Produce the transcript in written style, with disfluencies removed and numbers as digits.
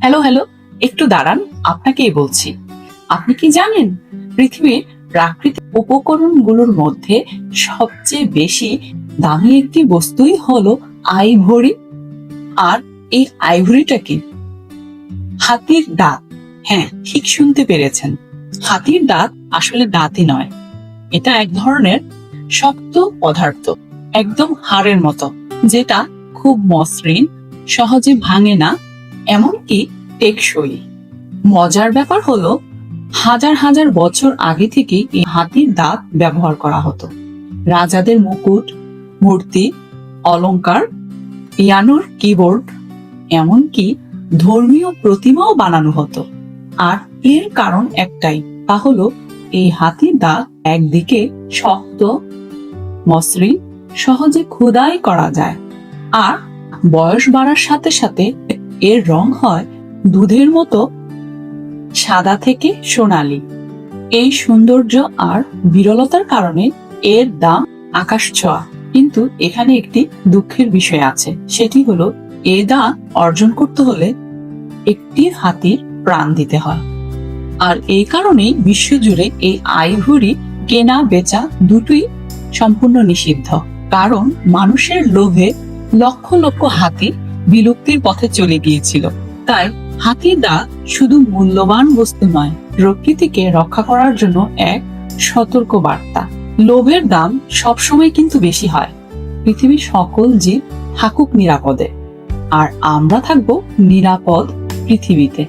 Hello hello, একটু দাঁড়ান, আপনাকেই বলছি। আপনি কি জানেন, পৃথিবীর প্রাকৃতিক উপকরণগুলোর মধ্যে সবচেয়ে বেশি দামি একটি বস্তুই হলো আইভরি। আর এই আইভরিটা কি? হাতির দাঁত। হ্যাঁ, ঠিক শুনতে পেরেছেন। হাতির দাঁত আসলে দাঁতই নয়, এটা এক ধরনের শক্ত পদার্থ, একদম হাড়ের মতো, যেটা খুব মসৃণ, সহজে ভাঙে না, এমনকি টেকসই। মজার ব্যাপার হলো, হাজার হাজার বছর আগে থেকে এই হাতির দাঁত ব্যবহার করা হতো। রাজাদের মুকুট, মূর্তি, অলংকার, পিয়ানোর কিবোর্ড, এমনকি ধর্মীয় প্রতিমাও বানানো হতো। আর এর কারণ একটাই, তা হলো এই হাতির দাঁত একদিকে শক্ত, মসৃণ, সহজে খোদাই করা যায়, আর বয়স বাড়ার সাথে সাথে এর রং হয় দুধের মতো সাদা থেকে সোনালী। এই সৌন্দর্য আর বিরলতার কারণে এর দাম আকাশ ছোঁয়া। কিন্তু এখানে একটি দুঃখের বিষয় আছে, সেটি হলো এই দাম অর্জন করতে হলে একটি হাতির প্রাণ দিতে হয়। আর এই কারণেই বিশ্বজুড়ে এই আইভরি কেনা বেচা দুটোই সম্পূর্ণ নিষিদ্ধ। কারণ মানুষের লোভে লক্ষ লক্ষ হাতি বিলুপ্তির পথে চলে গিয়েছিল। তাই হাতির দাঁত শুধু মূল্যবান বস্তু নয়, প্রকৃতিকে রক্ষা করার জন্য এক সতর্ক বার্তা। লোভের দাম সবসময় কিন্তু বেশি হয়। পৃথিবীর সকল জীব থাকুক নিরাপদে, আর আমরা থাকবো নিরাপদ পৃথিবীতে।